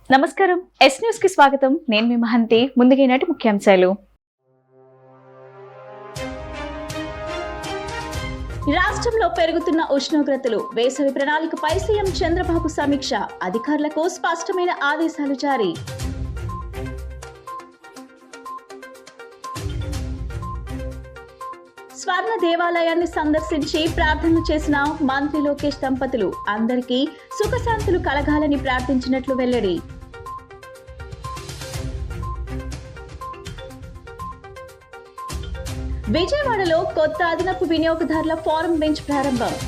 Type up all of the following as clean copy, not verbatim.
నమస్కారం yes news కి స్వాగతం నేను మీ మహంతి ముందుగా ఈనాటి ముఖ్యాంశాలు రాష్ట్రంలో పెరుగుతున్న ఉష్ణోగ్రతలు వేసవి ప్రణాళికపై సీఎం చంద్రబాబు సమీక్ష అధికారులకు స్పష్టమైన ఆదేశాలు జారీ స్వర్ణ దేవాలయాన్ని సందర్శించి ప్రార్థనలు చేసిన మంత్రి లోకేష్ దంపతులు అందరికీ సుఖశాంతులు కలగాలని ప్రార్థించినట్లు వెల్లడి విజయవాడలో కొత్త అదనపు వినియోగదారుల ఫోరం బెంచ్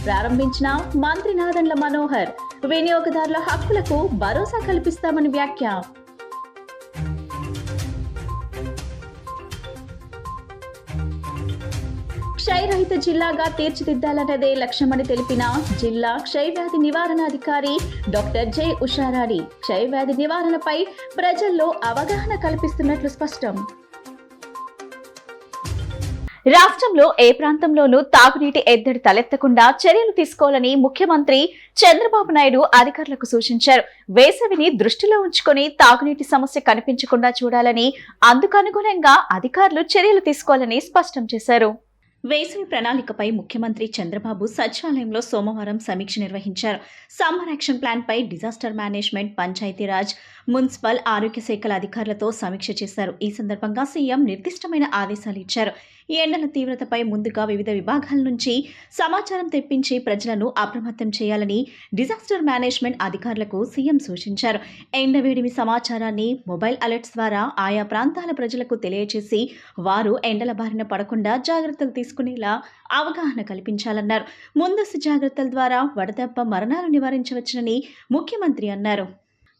ప్రారంభించిన మంత్రి నాదెండ్ల మనోహర్ వినియోగదారుల హక్కులకు భరోసా కల్పిస్తామని వ్యాఖ్య క్షయరహిత జిల్లాగా తీర్చిదిద్దాలన్నదే లక్ష్యమని తెలిపిన జిల్లా క్షయవ్యాధి నివారణ అధికారి డాక్టర్ జె ఉషారాణి క్షయవ్యాధి నివారణపై ప్రజల్లో అవగాహన కల్పిస్తున్నట్లు స్పష్టం. రాష్ట్రంలో ఏ ప్రాంతంలోనూ తాగునీటి ఎద్దడి తలెత్తకుండా చర్యలు తీసుకోవాలని ముఖ్యమంత్రి చంద్రబాబు నాయుడు అధికారులకు సూచించారు. వేసవిని దృష్టిలో ఉంచుకొని తాగునీటి సమస్య కనిపించకుండా చూడాలని అందుకనుగుణంగా అధికారులు చర్యలు తీసుకోవాలని స్పష్టం చేశారు. వేసవి ప్రణాళికపై ముఖ్యమంత్రి చంద్రబాబు సచివాలయంలో సోమవారం సమీక్ష నిర్వహించారు. సమ్మర్ యాక్షన్ ప్లాన్ పై డిజాస్టర్ మేనేజ్మెంట్, పంచాయతీరాజ్, మున్సిపల్, ఆరోగ్య శాఖల అధికారులతో సమీక్ష చేశారు. ఈ సందర్భంగా సీఎం నిర్దిష్టమైన ఆదేశాలు ఇచ్చారు. ఈ ఎండల తీవ్రతపై ముందుగా వివిధ విభాగాల నుంచి సమాచారం తెప్పించి ప్రజలను అప్రమత్తం చేయాలని డిజాస్టర్ మేనేజ్మెంట్ అధికారులకు సీఎం సూచించారు. ఎండవేడిమి సమాచారాన్ని మొబైల్ అలర్ట్స్ ద్వారా ఆయా ప్రాంతాల ప్రజలకు తెలియజేసి వారు ఎండల బారిన పడకుండా జాగ్రత్తలు తీసుకునేలా అవగాహన కల్పించాలన్నారు. ముందస్తు జాగ్రత్తల ద్వారా వడదెబ్బ మరణాలు నివారించవచ్చునని ముఖ్యమంత్రి అన్నారు.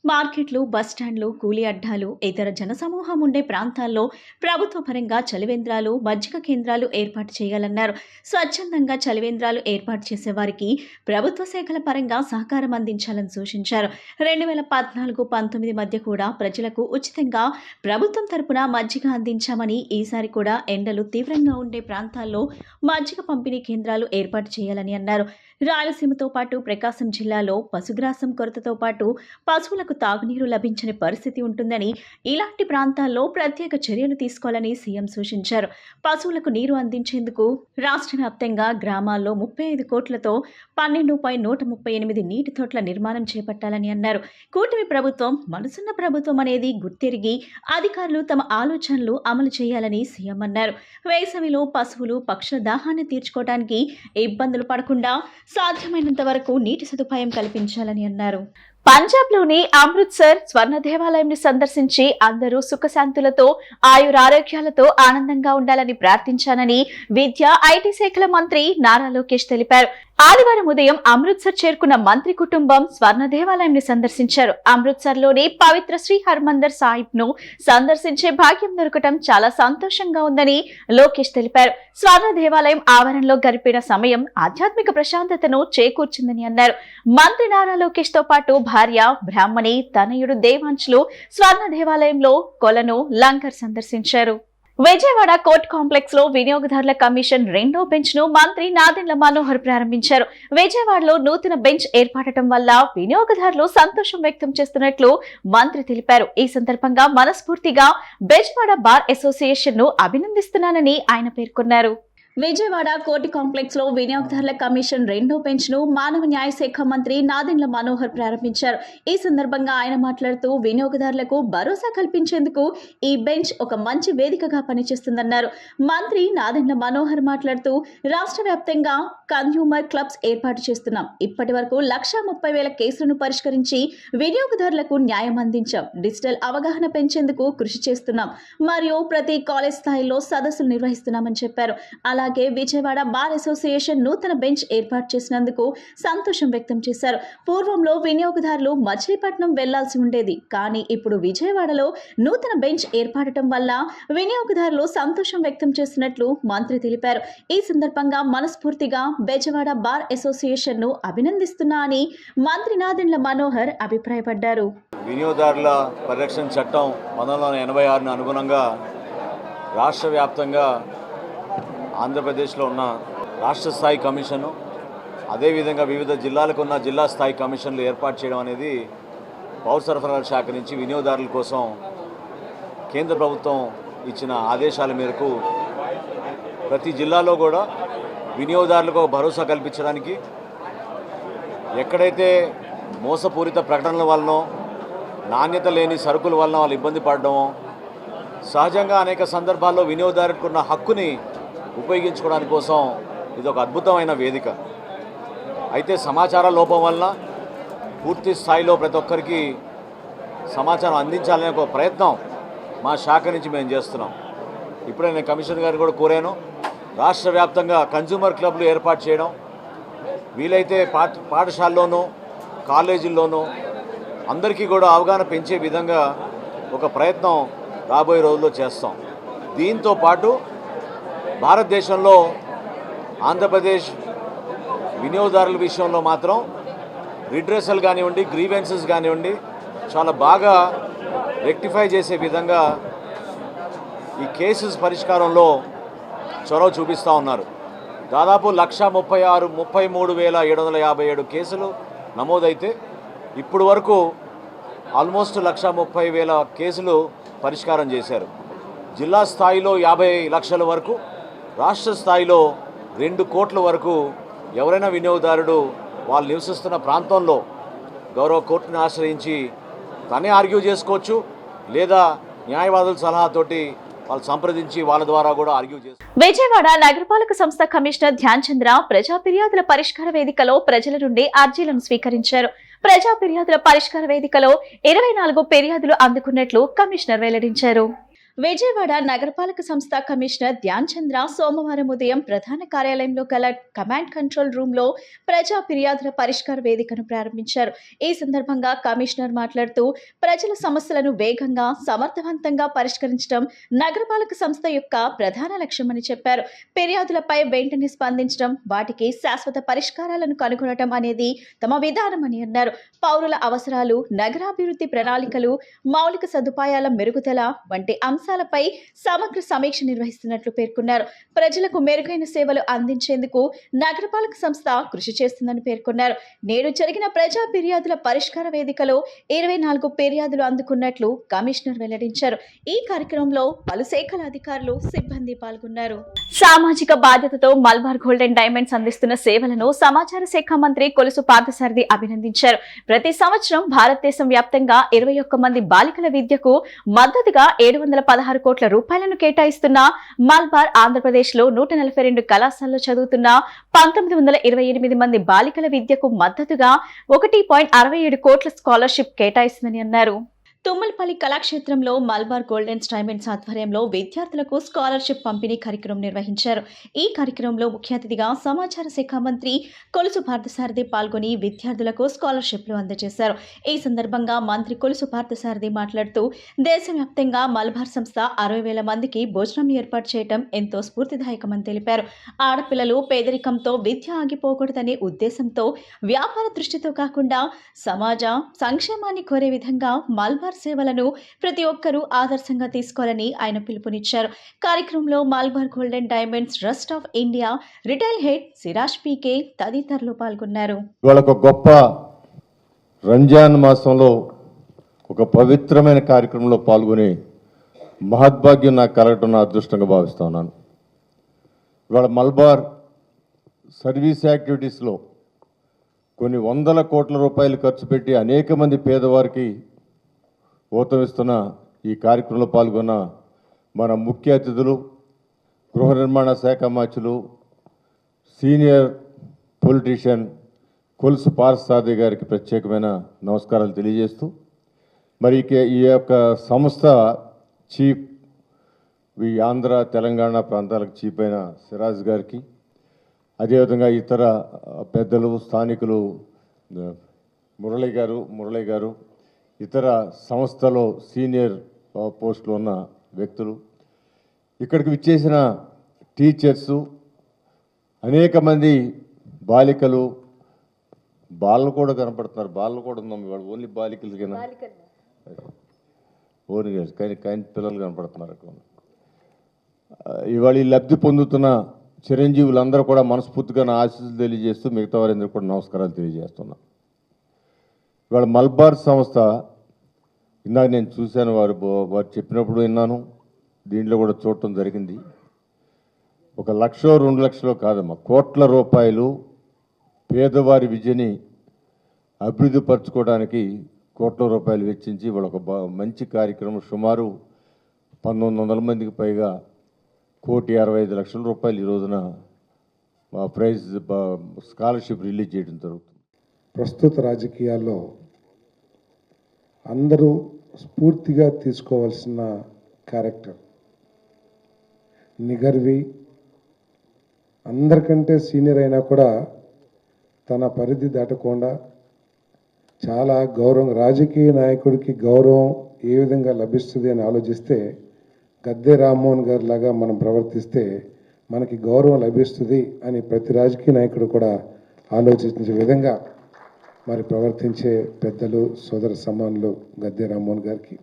మార్కెట్లు, బస్టాండ్లు, కూలీ అడ్డాలు, ఇతర జనసమూహం ఉండే ప్రాంతాల్లో ప్రభుత్వ పరంగా చలివేంద్రాలు, మజ్జిగ కేంద్రాలు ఏర్పాటు చేయాలన్నారు. స్వచ్ఛందంగా చలివేంద్రాలు ఏర్పాటు చేసేవారికి ప్రభుత్వ శాఖల పరంగా సహకారం అందించాలని సూచించారు. 2014-19 మధ్య కూడా ప్రజలకు ఉచితంగా ప్రభుత్వం తరపున మజ్జిగ అందించామని ఈసారి కూడా ఎండలు తీవ్రంగా ఉండే ప్రాంతాల్లో మజ్జిగ పంపిణీ కేంద్రాలు ఏర్పాటు చేయాలని అన్నారు. రాయలసీమతో పాటు ప్రకాశం జిల్లాలో పశుగ్రాసం కొరతతో పాటు పశువులకు తాగునీరు లభించని పరిస్థితి ఉంటుందని, ఇలాంటి ప్రాంతాల్లో ప్రత్యేక చర్యలు తీసుకోవాలని సీఎం సూచించారు. పశువులకు నీరు అందించేందుకు రాష్ట్ర వ్యాప్తంగా గ్రామాల్లో 35 కోట్లతో 12.138 నీటి తోట్ల నిర్మాణం చేపట్టాలని అన్నారు. కూటమి ప్రభుత్వం మనసున్న ప్రభుత్వం అనేది గుర్తెరిగి అధికారులు తమ ఆలోచనలు అమలు చేయాలని సీఎం అన్నారు. వేసవిలో పశువులు, పక్షుల దాహాన్ని తీర్చుకోవడానికి ఇబ్బందులు పడకుండా సాధ్యమైనంత వరకు నీటి సదుపాయం కల్పించాలని అన్నారు. పంజాబ్లోని అమృత్సర్ స్వర్ణ దేవాలయాన్ని సందర్శించి అందరూ సుఖశాంతులతో ఆయురారోగ్యాలతో ఆనందంగా ఉండాలని ప్రార్థించానని విద్యా, ఐటీ శాఖల మంత్రి నారా లోకేష్ తెలిపారు. ఆదివారం ఉదయం అమృత్సర్ చేరుకున్న మంత్రి కుటుంబం స్వర్ణ దేవాలయాన్ని సందర్శించారు. అమృత్సర్లోని పవిత్ర శ్రీ హర్మందర్ సాహిబ్ ను సందర్శించే భాగ్యం దొరకటం చాలా సంతోషంగా ఉందని లోకేష్ తెలిపారు. స్వర్ణ దేవాలయం ఆవరణలో గడిపిన సమయం ఆధ్యాత్మిక ప్రశాంతతను చేకూర్చిందని అన్నారు. మంత్రి నారా లోకేష్ తో పాటు భార్య బ్రాహ్మణి, తనయుడు దేవాంశులు స్వర్ణ దేవాలయంలో కొలను, లంగర్ సందర్శించారు. విజయవాడ కోర్టు కాంప్లెక్స్ లో వినియోగదారుల కమిషన్ 2వ బెంచ్ ను మంత్రి నాదెండ్ల మనోహర్ ప్రారంభించారు. విజయవాడలో నూతన బెంచ్ ఏర్పడటం వల్ల వినియోగదారులు సంతోషం వ్యక్తం చేస్తున్నట్లు మంత్రి తెలిపారు. ఈ సందర్భంగా మనస్ఫూర్తిగా బెజవాడ బార్ అసోసియేషన్ ను అభినందిస్తున్నానని ఆయన పేర్కొన్నారు. విజయవాడ కోర్టు కాంప్లెక్స్ లో వినియోగదారుల కమిషన్ 2వ బెంచ్ ను మానవ న్యాయ శాఖ మంత్రి నాదెండ్ల మనోహర్ ప్రారంభించారు. ఈ సందర్భంగా ఆయన మాట్లాడుతూ వినియోగదారులకు భరోసా కల్పించేందుకు ఈ బెంచ్ ఒక మంచి వేదికగా పనిచేస్తుందన్నారు. మంత్రి నాదెండ్ల మనోహర్ మాట్లాడుతూ రాష్ట్ర వ్యాప్తంగా కన్స్యూమర్ క్లబ్స్ ఏర్పాటు చేస్తున్నాం. ఇప్పటి వరకు 1,30,000 కేసులను పరిష్కరించి వినియోగదారులకు న్యాయం అందించాం. డిజిటల్ అవగాహన పెంచేందుకు కృషి చేస్తున్నాం మరియు ప్రతి కాలేజ్ స్థాయిలో సదస్సులు నిర్వహిస్తున్నామని చెప్పారు. అలాగే విజయవాడ బార్ అసోసియేషన్ నూతన బెంచ్ ఏర్పాటు చేసినందుకు సంతోషం వ్యక్తం చేశారు. పూర్వంలో వినియోగదారులు మచిలీపట్నం వెళ్లాల్సి ఉండేది, కానీ ఇప్పుడు విజయవాడలో నూతన బెంచ్ ఏర్పడటం వల్ల వినియోగదారులు సంతోషం వ్యక్తం చేస్తున్నట్లు మంత్రి తెలిపారు. ఈ సందర్భంగా మనస్ఫూర్తిగా బెజవాడ బార్ అసోసియేషన్ ను అభినందిస్తున్నా అని మంత్రి నాదెండ్ల మనోహర్ అభిప్రాయపడ్డారు. వినియోగదారుల పరిరక్షణ చట్టం 1986 అనుగుణంగా రాష్ట్ర వ్యాప్తంగా ఆంధ్రప్రదేశ్లో ఉన్న రాష్ట్ర స్థాయి కమిషను, అదేవిధంగా వివిధ జిల్లాలకు ఉన్న జిల్లా స్థాయి కమిషన్లు ఏర్పాటు చేయడం అనేది పౌర సరఫరాల శాఖ నుంచి వినియోగదారుల కోసం కేంద్ర ప్రభుత్వం ఇచ్చిన ఆదేశాల మేరకు ప్రతి జిల్లాలో కూడా వినియోగదారులకు భరోసా కల్పించడానికి ఎక్కడైతే మోసపూరిత ప్రకటనల వలన నాణ్యత లేని సరుకుల వలన వాళ్ళు ఇబ్బంది పడడమో సహజంగా అనేక సందర్భాల్లో వినియోగదారులకు ఉన్న హక్కుని ఉపయోగించుకోవడానికి కోసం ఇది ఒక అద్భుతమైన వేదిక. అయితే సమాచార లోపం వలన పూర్తి స్థాయిలో ప్రతి ఒక్కరికి సమాచారం అందించాలనే ఒక ప్రయత్నం మా శాఖ నుంచి మేము చేస్తున్నాం. ఇప్పుడే నేను కమిషనర్ గారిని కూడా కోరాను, రాష్ట్ర వ్యాప్తంగా కన్జ్యూమర్ క్లబ్లు ఏర్పాటు చేయడం, వీలైతే పాఠశాలలోనూ కాలేజీల్లోనూ అందరికీ కూడా అవగాహన పెంచే విధంగా ఒక ప్రయత్నం రాబోయే రోజుల్లో చేస్తాం. దీంతో పాటు భారతదేశంలో ఆంధ్రప్రదేశ్ వినియోగదారుల విషయంలో మాత్రం రిడ్రెసల్ కానివ్వండి, గ్రీవెన్సెస్ కానివ్వండి చాలా బాగా రెక్టిఫై చేసే విధంగా ఈ కేసెస్ పరిష్కారంలో చొరవ చూపిస్తూ ఉన్నారు. దాదాపు 1,33,757 కేసులు నమోదైతే ఇప్పుడు వరకు ఆల్మోస్ట్ 1,30,000 కేసులు పరిష్కారం చేశారు. జిల్లా స్థాయిలో 50 లక్షల వరకు, రాష్ట్ర స్థాయిలో 2 కోట్ల వరకు ఎవరైనా వినియోగదారుడు వాళ్ళు నివసిస్తున్న ప్రాంతంలో గౌరవ కోర్టుని ఆశ్రయించి తనే ఆర్గ్యూ చేసుకోవచ్చు, లేదా న్యాయవాదుల సలహాతోటి వాళ్ళు సంప్రదించి వాళ్ళ ద్వారా కూడా ఆర్గ్యూ చేసుకోవచ్చు. విజయవాడ నగరపాలక సంస్థ కమిషనర్ ధ్యాన్ చంద్ర ప్రజా ఫిర్యాదుల పరిష్కార వేదికలో ప్రజల నుండి అర్జీలను స్వీకరించారు. ప్రజా ఫిర్యాదుల పరిష్కార వేదికలో 24 ఫిర్యాదులు అందుకున్నట్లు కమిషనర్ వెల్లడించారు. విజయవాడ నగరపాలక సంస్థ కమిషనర్ ధ్యాన్ చంద్ర సోమవారం ఉదయం ప్రధాన కార్యాలయంలో గల కమాండ్ కంట్రోల్ రూమ్ లో ప్రజా ఫిర్యాదుల పరిష్కార వేదికను ప్రారంభించారు. ఈ సందర్భంగా కమిషనర్ మాట్లాడుతూ ప్రజల సమస్యలను వేగంగా సమర్థవంతంగా పరిష్కరించడం నగరపాలక సంస్థ యొక్క ప్రధాన లక్ష్యమని చెప్పారు. ఫిర్యాదులపై వెంటనే స్పందించడం, వాటికి శాశ్వత పరిష్కారాలను కనుగొనడం అనేది తమ విధానమని అన్నారు. పౌరుల అవసరాలు, నగరాభివృద్ధి ప్రణాళికలు, మౌలిక సదుపాయాల మెరుగుదల వంటి అంశాలపై సమగ్ర సమీక్ష నిర్వహిస్తున్నట్లు పేర్కొన్నారు. ప్రజలకు మెరుగైన సేవలు అందించేందుకు నగరపాలక సంస్థ కృషి చేస్తుందని పేర్కొన్నారు. నేడు జరిగిన ప్రజా ఫిర్యాదుల పరిష్కార వేదికలో 24 ఫిర్యాదులు అందుకున్నట్లు కమిషనర్ వెల్లడించారు. ఈ కార్యక్రమంలో పలు శాఖల అధికారులు, సిబ్బంది పాల్గొన్నారు. సామాజిక బాధ్యతతో మల్బార్ గోల్డెన్ డైమండ్స్ అందిస్తున్న సేవలను సమాచార శాఖ మంత్రి కొలుసు పార్థసారథి అభినందించారు. ప్రతి సంవత్సరం భారతదేశం వ్యాప్తంగా 21 మంది బాలికల విద్యకు మద్దతుగా 716 కోట్ల రూపాయలను కేటాయిస్తున్న మల్బార్ ఆంధ్రప్రదేశ్ లో 142 కళాశాలలో చదువుతున్న 1928 మంది బాలికల విద్యకు మద్దతుగా 1.67 కోట్ల స్కాలర్షిప్ కేటాయిస్తుందని అన్నారు. తుమ్మలపల్లి కళాక్షేత్రంలో మల్బార్ గోల్డెన్ డైమండ్స్ ఆధ్వర్యంలో విద్యార్థులకు స్కాలర్షిప్ పంపిణీ కార్యక్రమం నిర్వహించారు. ఈ కార్యక్రమంలో ముఖ్య అతిథిగా సమాచార శాఖ మంత్రి కొలుసు పార్థసారథి పాల్గొని విద్యార్థులకు స్కాలర్షిప్లు అందజేశారు. ఈ సందర్భంగా మంత్రి కొలుసు పార్థసారథి మాట్లాడుతూ దేశవ్యాప్తంగా మల్బార్ సంస్థ 60,000 మందికి భోజనం ఏర్పాటు చేయడం ఎంతో స్ఫూర్తిదాయకమని తెలిపారు. ఆడపిల్లలు పేదరికంతో విద్య ఆగిపోకూడదనే ఉద్దేశంతో వ్యాపార దృష్టితో కాకుండా సమాజ సంక్షేమాన్ని కోరే విధంగా మల్బార్ సేవలను ప్రతి ఒక్కరూ ఆదర్శంగా తీసుకోవాలని ఆయన పిలుపునిచ్చారు. కార్యక్రమంలో Malabar golden diamonds trust of India retail head Siraj PK తదితరులు పాల్గొన్నారు. ఒక గొప్ప రంజాన్ మాసంలో ఒక పవిత్రమైన కార్యక్రమంలో పాల్గొని మహద్భాగ్యం నాకు కలగటం నా అదృష్టంగా భావిస్తా ఉన్నాను. ఇవాళ మల్బార్ సర్వీస్ యాక్టివిటీస్లో కొన్ని 100 కోట్ల రూపాయలు ఖర్చు పెట్టి అనేక మంది పేదవారికి ఊతమిస్తున్న ఈ కార్యక్రమంలో పాల్గొన్న మన ముఖ్య అతిథులు, గృహ నిర్మాణ శాఖ మంత్రులు, సీనియర్ పొలిటీషియన్ కొలుసు పార్థసారథి గారికి ప్రత్యేకమైన నమస్కారాలు తెలియజేస్తూ, మరి ఈ యొక్క సంస్థ చీఫ్, ఈ ఆంధ్ర తెలంగాణ ప్రాంతాలకు చీఫ్ అయిన సిరాజ్ గారికి, అదేవిధంగా ఇతర పెద్దలు, స్థానికులు మురళి గారు, ఇతర సంస్థలో సీనియర్ పోస్టులో ఉన్న వ్యక్తులు, ఇక్కడికి విచ్చేసిన టీచర్సు, అనేక మంది బాలికలు కూడా కనపడుతున్నారు. బాలలు కూడా ఉన్నాం ఇవాళ, ఓన్లీ బాలికలకేనా? ఓన్లీ కానీ పిల్లలు కనపడుతున్నారు. ఇవాళ ఈ లబ్ధి పొందుతున్న చిరంజీవులందరూ కూడా మనస్ఫూర్తిగా నా ఆశీస్సులు తెలియజేస్తూ మిగతా వారందరూ కూడా నమస్కారాలు తెలియజేస్తున్నా. ఇవాళ మల్బార్ సంస్థ ఇందాక నేను చూశాను, వారు చెప్పినప్పుడు విన్నాను, దీంట్లో కూడా చూడటం జరిగింది. 1 లక్ష 2 లక్షలు కాదమ్మా, కోట్ల రూపాయలు పేదవారి విద్యని అభివృద్ధి పరచుకోవడానికి కోట్ల రూపాయలు వెచ్చించి వాళ్ళు ఒక మంచి కార్యక్రమం, సుమారు 1900 మందికి పైగా 1,65,00,000 రూపాయలు ఈ రోజున ప్రైజ్ స్కాలర్షిప్ రిలీజ్ చేయడం జరుగుతుంది. ప్రస్తుత రాజకీయాల్లో అందరూ స్ఫూర్తిగా తీసుకోవాల్సిన క్యారెక్టర్ నిగర్వి, అందరికంటే సీనియర్ అయినా కూడా తన పరిధి దాటకుండా చాలా గౌరవం, రాజకీయ నాయకుడికి గౌరవం ఏ విధంగా లభిస్తుంది అని ఆలోచిస్తే గద్దె రామ్మోహన్ గారి లాగా మనం ప్రవర్తిస్తే మనకి గౌరవం లభిస్తుంది అని ప్రతి రాజకీయ నాయకుడు కూడా ఆలోచించే విధంగా మరి ప్రవర్తించే పెద్దలు, సోదర సమానులు గద్దె రామ్మోహన్ గారికి,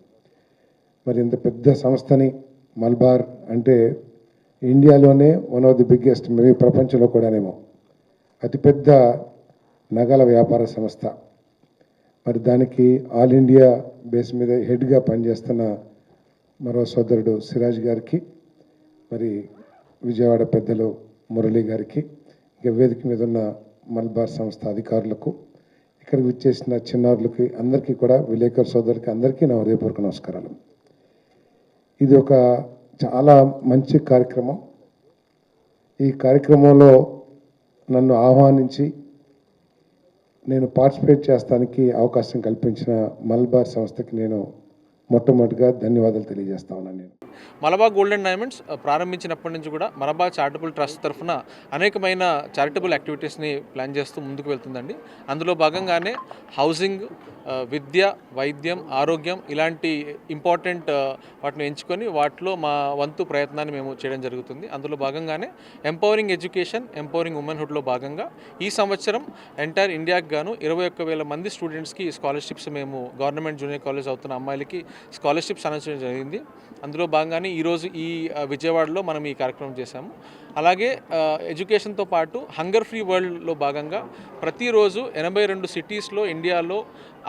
మరి ఇంత పెద్ద సంస్థని మల్బార్ అంటే ఇండియాలోనే one of the biggest, maybe ప్రపంచంలో కూడానేమో అతిపెద్ద నగల వ్యాపార సంస్థ, మరి దానికి ఆల్ ఇండియా బేస్ మీద హెడ్గా పనిచేస్తున్న మరో సోదరుడు సిరాజ్ గారికి, మరి విజయవాడ పెద్దలు మురళి గారికి, ఇక వేదిక మీద ఉన్న మల్బార్ సంస్థ అధికారులకు, ఇక్కడికి విచ్చేసిన చిన్నారులకి అందరికీ కూడా, విలేకరు సోదరులకి అందరికీ నా హృదయపూర్వక నమస్కారాలు. ఇది ఒక చాలా మంచి కార్యక్రమం. ఈ కార్యక్రమంలో నన్ను ఆహ్వానించి నేను పార్టిసిపేట్ చేస్తానికి అవకాశం కల్పించిన మల్బార్ సంస్థకి నేను మొట్టమొదటిగా ధన్యవాదాలు తెలియజేస్తా ఉన్నాను. నేను మలబార్ గోల్డ్ అండ్ డైమండ్స్ ప్రారంభించినప్పటి నుంచి కూడా మలబార్ చారిటబుల్ ట్రస్ట్ తరఫున అనేకమైన చారిటబుల్ యాక్టివిటీస్ని ప్లాన్ చేస్తూ ముందుకు వెళ్తుందండి. అందులో భాగంగానే హౌసింగ్, విద్య, వైద్యం, ఆరోగ్యం ఇలాంటి ఇంపార్టెంట్ వాటిని ఎంచుకొని వాటిలో మా వంతు ప్రయత్నాన్ని మేము చేయడం జరుగుతుంది. అందులో భాగంగానే ఎంపవరింగ్ ఎడ్యుకేషన్, ఎంపవరింగ్ ఉమెన్హుడ్లో భాగంగా ఈ సంవత్సరం ఎంటైర్ ఇండియాకి గాను 21,000 మంది స్టూడెంట్స్కి స్కాలర్షిప్స్ మేము గవర్నమెంట్ జూనియర్ కాలేజ్ అవుతున్న అమ్మాయిలకి స్కాలర్షిప్స్ అనౌన్స్ చేయడం జరిగింది. అందులో భాగంగానే ఈరోజు ఈ విజయవాడలో మనం ఈ కార్యక్రమం చేశాము. అలాగే ఎడ్యుకేషన్తో పాటు హంగర్ ఫ్రీ వరల్డ్లో భాగంగా ప్రతిరోజు 82 సిటీస్లో ఇండియాలో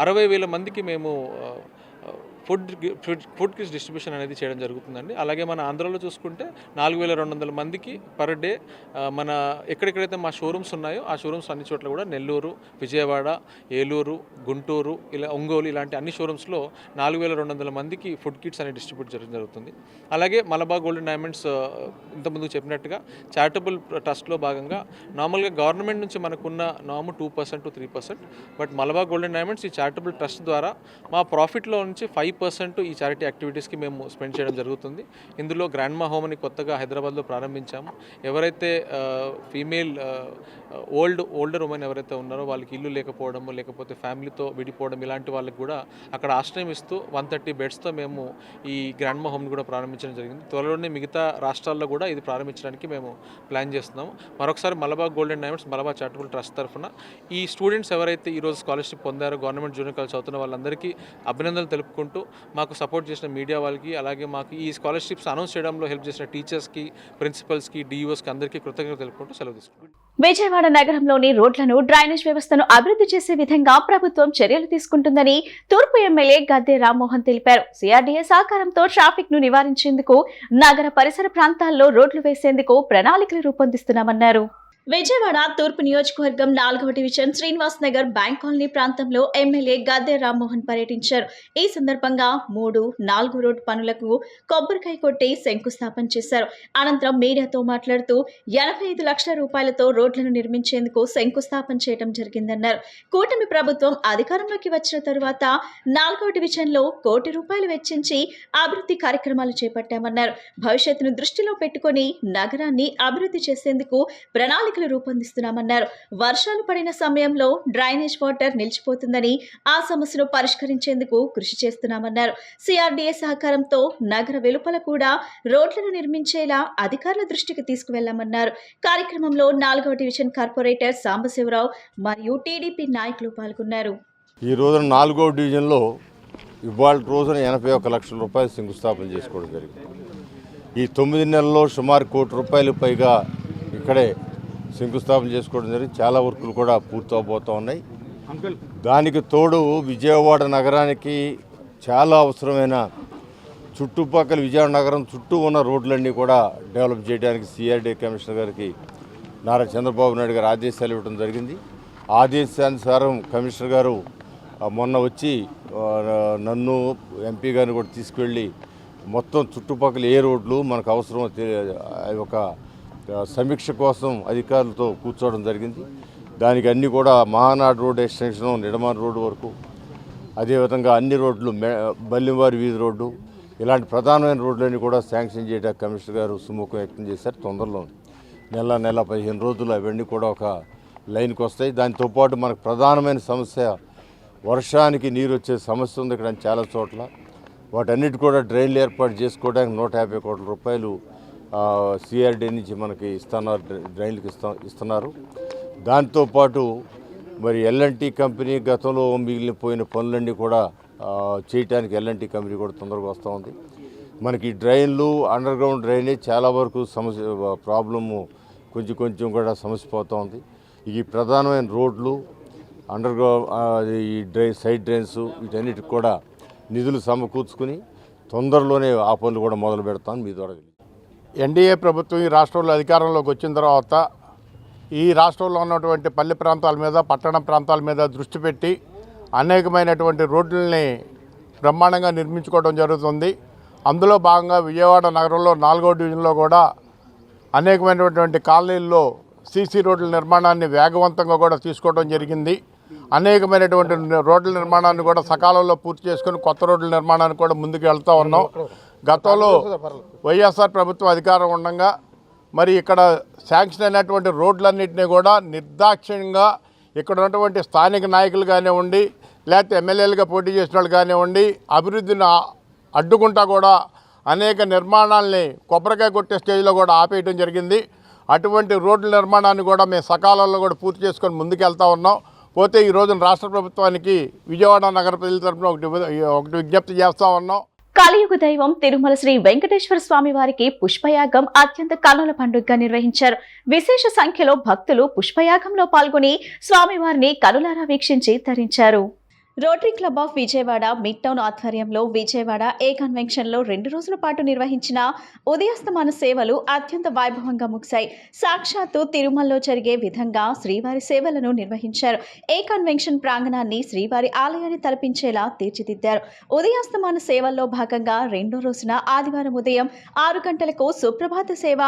60,000 మందికి మేము ఫుడ్ కిట్స్ డిస్ట్రిబ్యూషన్ అనేది చేయడం జరుగుతుందండి. అలాగే మన ఆంధ్రలో చూసుకుంటే 4,200 మందికి పర్ డే మన ఎక్కడెక్కడైతే మా షోరూమ్స్ ఉన్నాయో ఆ షోరూమ్స్ అన్ని చోట్ల కూడా నెల్లూరు, విజయవాడ, ఏలూరు, గుంటూరు, ఇలా ఒంగోలు ఇలాంటి అన్ని షోరూమ్స్లో 4,200 మందికి ఫుడ్ కిట్స్ అనేది డిస్ట్రిబ్యూట్ చేయడం జరుగుతుంది. అలాగే మలబార్ గోల్డ్ అండ్ డైమండ్స్ ఇంతకుముందు చెప్పినట్టుగా చారిటబుల్ ట్రస్ట్లో భాగంగా నార్మల్గా గవర్నమెంట్ నుంచి మనకున్న నాము 2% to 3%, but Malabar gold and diamonds ఈ చారిటబుల్ ట్రస్ట్ ద్వారా మా ప్రాఫిట్లో నుంచి 5% ఈ చారిటీ యాక్టివిటీస్కి మేము స్పెండ్ చేయడం జరుగుతుంది. ఇందులో గ్రాండ్మా హోమ్ అని కొత్తగా హైదరాబాద్లో ప్రారంభించాము. ఎవరైతే ఫీమేల్ ఓల్డర్ ఉమెన్ ఎవరైతే ఉన్నారో వాళ్ళకి ఇల్లు లేకపోవడము, లేకపోతే ఫ్యామిలీతో విడిపోవడం, ఇలాంటి వాళ్ళకి కూడా అక్కడ ఆశ్రయం ఇస్తూ 130 బెడ్స్తో మేము ఈ గ్రాండ్మా హోమ్ని కూడా ప్రారంభించడం జరిగింది. త్వరలోనే మిగతా రాష్ట్రాల్లో కూడా ఇది ప్రారంభించడానికి మేము ప్లాన్ చేస్తున్నాము. మరొకసారి Malabar gold and diamonds Malabar charitable trust తరఫున ఈ స్టూడెంట్స్ ఎవరైతే ఈరోజు స్కాలర్షిప్ పొందారో గవర్నమెంట్ జూనియర్ కాలేజ్ చదువుతున్న వాళ్ళందరికీ అభినందనలు తెలుపుకుంటూ, మాకు సపోర్ట్ చేసిన మీడియా వాళ్ళకి, అలాగే మాకు ఈ స్కాలర్షిప్స్ అనౌన్స్ చేయడంలో హెల్ప్ చేసిన టీచర్స్కి, ప్రిన్సిపల్స్కి, డిఈఓస్కి అందరికీ కృతజ్ఞతలు తెలుపుకుంటూ సెలవు తీసుకుంటాం. విజయవాడ నగరంలోని రోడ్లను, డ్రైనేజ్ వ్యవస్థను అభివృద్ధి చేసే విధంగా ప్రభుత్వం చర్యలు తీసుకుంటుందని తూర్పు ఎమ్మెల్యే గద్దె రామ్మోహన్ తెలిపారు. సిఆర్డీఏ సహకారంతో ట్రాఫిక్ ను నివారించేందుకు నగర పరిసర ప్రాంతాల్లో రోడ్లు వేసేందుకు ప్రణాళికలు రూపొందిస్తున్నామన్నారు. విజయవాడ తూర్పు నియోజకవర్గం 4వ division Srinivas Nagar bank colony ప్రాంతంలో ఎమ్మెల్యే గద్దె రామ్మోహన్ పర్యటించారు. ఈ సందర్భంగా 3, 4 రోడ్డు పనులకు కొబ్బరికాయ కొట్టి శంకుస్థాపన చేశారు. అనంతరం మీడియాతో మాట్లాడుతూ 85 లక్షల రూపాయలతో రోడ్లను నిర్మించేందుకు శంకుస్థాపన చేయడం జరిగిందన్నారు. కూటమి ప్రభుత్వం అధికారంలోకి వచ్చిన తరువాత 4వ డివిజన్లో ₹1 కోటి వెచ్చించి అభివృద్ధి కార్యక్రమాలు చేపట్టామన్నారు. భవిష్యత్తును దృష్టిలో పెట్టుకుని నగరాన్ని అభివృద్ధి చేసేందుకు ప్రణాళిక రూపొందిస్తున్నామన్నారు. వర్షాలు పడిన సమయంలో డ్రైనేజ్ వాటర్ నిలిచిపోతుందని, ఆ సమస్యను పరిష్కరించేందుకు కృషి చేస్తున్నామన్నారు. సిఆర్డీఏ సహకారంతో నగర వెలుపల కూడా రోడ్లను నిర్మించేలా అధికారుల దృష్టికి తీసుకువెళ్లామన్నారు. కార్యక్రమంలో 4వ డివిజన్ కార్పొరేటర్ సాంబశివరావు మరియు టీడీపీ నాయకులు పాల్గొన్నారు. ఈ రోజున 4వ డివిజన్లో ఇవాళ రోజున 81 లక్షల రూపాయలు శంకుస్థాపన చేసుకోవడం జరిగింది. ఈ 9 నెలల్లో సుమారు ₹1 కోటి పైగా ఇక్కడే శంకుస్థాపన చేసుకోవడం జరిగింది. చాలా వర్కులు కూడా పూర్తవబోతూ ఉన్నాయి. దానికి తోడు విజయవాడ నగరానికి చాలా అవసరమైన చుట్టుపక్కల విజయవాడ నగరం చుట్టూ ఉన్న రోడ్లన్నీ కూడా డెవలప్ చేయడానికి సిఆర్డీ కమిషనర్ గారికి నారా చంద్రబాబు నాయుడు గారు ఆదేశాలు ఇవ్వడం జరిగింది. ఆదేశానుసారం కమిషనర్ గారు మొన్న వచ్చి నన్ను ఎంపీ గారిని కూడా తీసుకువెళ్ళి మొత్తం చుట్టుపక్కల ఏ రోడ్లు మనకు అవసరమో ఒక సమీక్ష కోసం అధికారులతో కూర్చోవడం జరిగింది. దానికి అన్నీ కూడా మహానాడు రోడ్ ఎక్స్టెన్షన్ నిడమాన్ రోడ్డు వరకు, అదేవిధంగా అన్ని రోడ్లు బల్లివారి వీధి రోడ్డు, ఇలాంటి ప్రధానమైన రోడ్లన్నీ కూడా శాంక్షన్ చేయడానికి కమిషనర్ గారు సుముఖం వ్యక్తం చేశారు. తొందరలో నెల 15 రోజులు అవన్నీ కూడా ఒక లైన్కి వస్తాయి. దాంతోపాటు మనకు ప్రధానమైన సమస్య వర్షానికి నీరు వచ్చే సమస్య ఉంది ఇక్కడ చాలా చోట్ల. వాటన్నిటి కూడా డ్రైన్లు ఏర్పాటు చేసుకోవడానికి 150 కోట్ల రూపాయలు సిఆర్డీ నుంచి మనకి ఇస్తున్నారు, డ్రైన్లకు ఇస్తున్నారు. దాంతోపాటు మరి ఎల్ఎన్టీ కంపెనీ గతంలో మిగిలిపోయిన పనులన్నీ కూడా చేయటానికి ఎల్ఎన్టీ కంపెనీ కూడా తొందరగా వస్తూ ఉంది. మనకి డ్రైన్లు అండర్ గ్రౌండ్ డ్రైనేజ్ చాలా వరకు సమస్య ప్రాబ్లము కొంచెం కూడా సమస్య పోతూ ఉంది. ఈ ప్రధానమైన రోడ్లు అండర్ గ్రౌండ్ ఈ సైడ్ డ్రైన్స్ వీటన్నిటికి కూడా నిధులు సమకూర్చుకుని తొందరలోనే ఆ పనులు కూడా మొదలు పెడతాను మీ ద్వారా. ఎన్డీఏ ప్రభుత్వం ఈ రాష్ట్రంలో అధికారంలోకి వచ్చిన తర్వాత ఈ రాష్ట్రంలో ఉన్నటువంటి పల్లె ప్రాంతాల మీద, పట్టణ ప్రాంతాల మీద దృష్టి పెట్టి అనేకమైనటువంటి రోడ్లని బ్రహ్మాండంగా నిర్మించుకోవడం జరుగుతుంది. అందులో భాగంగా విజయవాడ నగరంలో 4వ డివిజన్లో కూడా అనేకమైనటువంటి కాలనీల్లో సీసీ రోడ్ల నిర్మాణాన్ని వేగవంతంగా కూడా తీసుకోవడం జరిగింది. అనేకమైనటువంటి రోడ్ల నిర్మాణాన్ని కూడా సకాలంలో పూర్తి చేసుకుని కొత్త రోడ్ల నిర్మాణాన్ని కూడా ముందుకు వెళ్తూ ఉన్నాం. గతంలో వైఎస్ఆర్ ప్రభుత్వం అధికారం ఉండగా మరి ఇక్కడ శాంక్షన్ అయినటువంటి రోడ్లన్నింటినీ కూడా నిర్దాక్ష్యంగా ఇక్కడ ఉన్నటువంటి స్థానిక నాయకులు కానివ్వండి, లేకపోతే ఎమ్మెల్యేలుగా పోటీ చేసిన వాళ్ళు కానివ్వండి, అభివృద్ధిని అడ్డుకుంటా కూడా అనేక నిర్మాణాలని కొబ్బరికాయ కొట్టే స్టేజ్లో కూడా ఆపేయడం జరిగింది. అటువంటి రోడ్ల నిర్మాణాన్ని కూడా మేము సకాలంలో కూడా పూర్తి చేసుకొని ముందుకు వెళ్తూ ఉన్నాం. పోతే ఈ రోజున రాష్ట్ర ప్రభుత్వానికి విజయవాడ నగర ప్రజల తరఫున ఒకటి విజ్ఞప్తి చేస్తూ ఉన్నాం. కలియుగ దైవం తిరుమల శ్రీ వెంకటేశ్వర స్వామి వారికి పుష్పయాగం అత్యంత కన్నుల పండుగగా నిర్వహించారు. విశేష సంఖ్యలో భక్తులు పుష్పయాగంలో పాల్గొని స్వామివారిని కనులారా వీక్షించి తరించారు. Rotary club of Vijayawada midtown ఆధ్వర్యంలో విజయవాడ ఏ కన్వెన్షన్ లో 2 రోజుల పాటు నిర్వహించిన ఉదయాస్తమాన సేవలు అత్యంత వైభవంగా ముగిశాయి. సాక్షాత్తు తిరుమలలో జరిగే విధంగా శ్రీవారి సేవలను నిర్వహించారు. ఏ కన్వెన్షన్ ప్రాంగణాన్ని శ్రీవారి ఆలయాన్ని తలపించేలా తీర్చిదిద్దారు. ఉదయాస్తమాన సేవల్లో భాగంగా 2వ రోజున ఆదివారం ఉదయం 6 గంటలకు సుప్రభాత సేవ,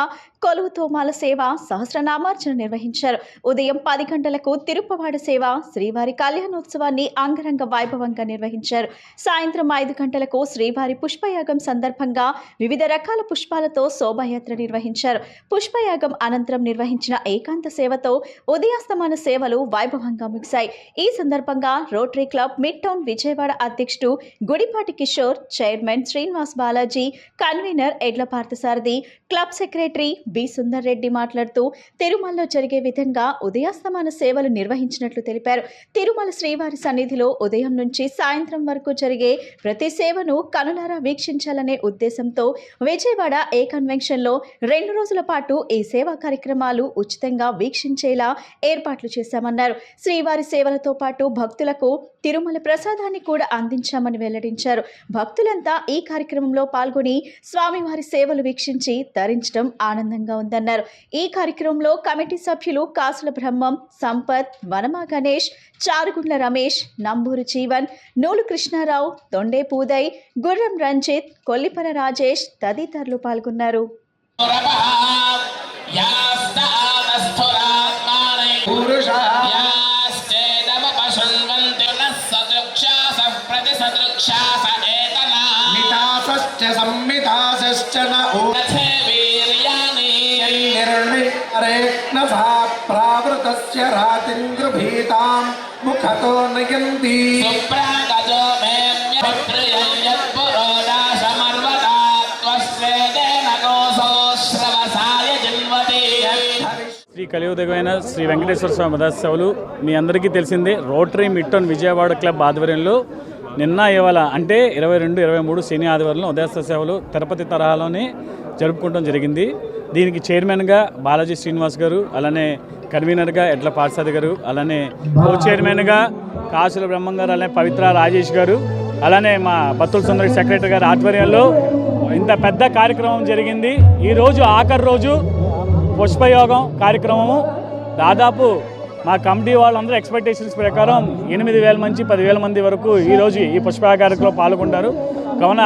కొలువు తోమాల సేవ, సహస్రనామార్చన నిర్వహించారు. ఉదయం 10 గంటలకు తిరుప్పవాడ సేవ, శ్రీవారి కళ్యాణోత్సవాన్ని అంగరంగ వైభవంగా నిర్వహించారు. సాయంత్రం 5 గంటలకు శ్రీవారి పుష్పయాగం సందర్భంగా వివిధ రకాల పుష్పాలతో శోభాయాత్ర నిర్వహించారు. పుష్పయాగం అనంతరం నిర్వహించిన ఏకాంత సేవతో ఉదయాస్తమాన సేవలు వైభవంగా ముగిశాయి. ఈ సందర్భంగా rotary club mid town Vijayawada అధ్యక్షుడు Gudipati Kishore, chairman Srinivas Balaji, convener Edla Parthasarathi, club secretary B Sundar Reddy మాట్లాడుతూ తిరుమలలో జరిగే విధంగా ఉదయాస్తమాన సేవలు నిర్వహించినట్లు తెలిపారు. తిరుమల శ్రీవారి సన్నిధిలో ఉదయం నుంచి సాయంత్రం వరకు జరిగే ప్రతి సేవను కనులారా వీక్షించాలనే ఉద్దేశంతో విజయవాడ ఏ కన్వెన్షన్లో 2 రోజుల పాటు ఈ సేవా కార్యక్రమాలు ఉచితంగా వీక్షించేలా ఏర్పాట్లు చేశామన్నారు. శ్రీవారి సేవలతో పాటు భక్తులకు తిరుమల ప్రసాదాన్ని కూడా అందించామని వెల్లడించారు. భక్తులంతా ఈ కార్యక్రమంలో పాల్గొని స్వామివారి సేవలు వీక్షించి తరించడం ఆనందంగా ఉందన్నారు. ఈ కార్యక్రమంలో కమిటీ సభ్యులు కాసుల బ్రహ్మం, సంపత్, వనమా గణేష్, చారుగుండ్ల రమేష్, నంబూరు జీవన్, నూలు కృష్ణారావు, తొండే పూదయ్, గుర్రం రంజిత్, కొల్లిపర రాజేష్ తదితరులు పాల్గొన్నారు. ప్రావృతస్య రాతింద్రుభీతాం ముఖతో నయంతి సుప్రాగజో శ్రీ కలియుగమైన శ్రీ వెంకటేశ్వర స్వామి ఉదయాసేవలు మీ అందరికీ తెలిసిందే. Rotary mid town Vijayawada club ఆధ్వర్యంలో నిన్న ఇవాళ అంటే 22, 23 శని ఆదివారంలో ఉదయాస్త సేవలు తిరుపతి తరహాలోనే జరుపుకోవడం జరిగింది. దీనికి చైర్మన్గా బాలాజీ శ్రీనివాస్ గారు, అలానే కన్వీనర్గా ఎడ్ల పార్సాది గారు, అలానే కో చైర్మన్గా కాసుల బ్రహ్మం గారు, అలానే పవిత్ర రాజేష్ గారు, అలానే మా బత్తుల సుందరి సెక్రటరీ గారి ఆధ్వర్యంలో ఇంత పెద్ద కార్యక్రమం జరిగింది. ఈరోజు ఆఖరి రోజు పుష్పయోగం కార్యక్రమము. దాదాపు మా కమిటీ వాళ్ళందరూ ఎక్స్పెక్టేషన్స్ ప్రకారం 8,000 నుంచి 10,000 మంది వరకు ఈరోజు ఈ పుష్ప కార్యక్రమంలో పాల్గొంటారు. కావున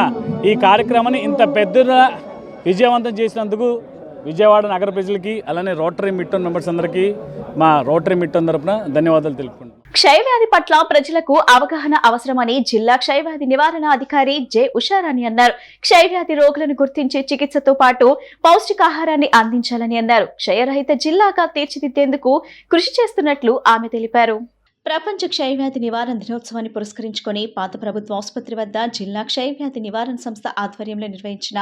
ఈ కార్యక్రమాన్ని ఇంత పెద్దగా విజయవంతం చేసినందుకు విజయవాడ నగర ప్రజలకి అలానే రోటరీ మిట్టన్ మెంబర్స్ అందరికీ మా రోటరీ మిట్టన్ తరపున ధన్యవాదాలు తెలుపుకుంటున్నాను. క్షయవ్యాధి పట్ల ప్రజలకు అవగాహన అవసరమని జిల్లా క్షయవ్యాధి నివారణ అధికారి జె ఉషారాణి అన్నారు. క్షయవ్యాధి రోగులను గుర్తించి చికిత్సతో పాటు పౌష్టికాహారాన్ని అందించాలని అన్నారు. క్షయరహిత జిల్లాగా తీర్చిదిద్దేందుకు కృషి చేస్తున్నట్లు ఆమె తెలిపారు. ప్రపంచ క్షయవ్యాధి నివారణ దినోత్సవాన్ని పురస్కరించుకొని పాత ప్రభుత్వ ఆసుపత్రి వద్ద జిల్లా క్షయవ్యాధి నివారణ సంస్థ ఆధ్వర్యంలో నిర్వహించిన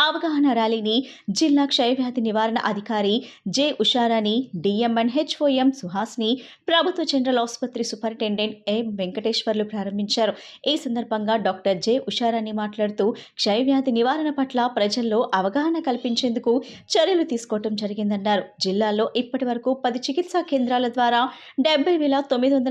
అవగాహన ర్యాలీని జిల్లా క్షయవ్యాధి నివారణ అధికారి జె ఉషారాణి, డిఎంఎన్ హెచ్ఓఎం సుహాస్ని, ప్రభుత్వ జనరల్ ఆసుపత్రి సూపరింటెండెంట్ ఎం వెంకటేశ్వర్లు ప్రారంభించారు. ఈ సందర్భంగా డాక్టర్ జె ఉషారాణి మాట్లాడుతూ క్షయవ్యాధి నివారణ పట్ల ప్రజల్లో అవగాహన కల్పించేందుకు చర్యలు తీసుకోవడం జరిగిందన్నారు. జిల్లాలో ఇప్పటి వరకు 10 చికిత్సా కేంద్రాల ద్వారా 70,947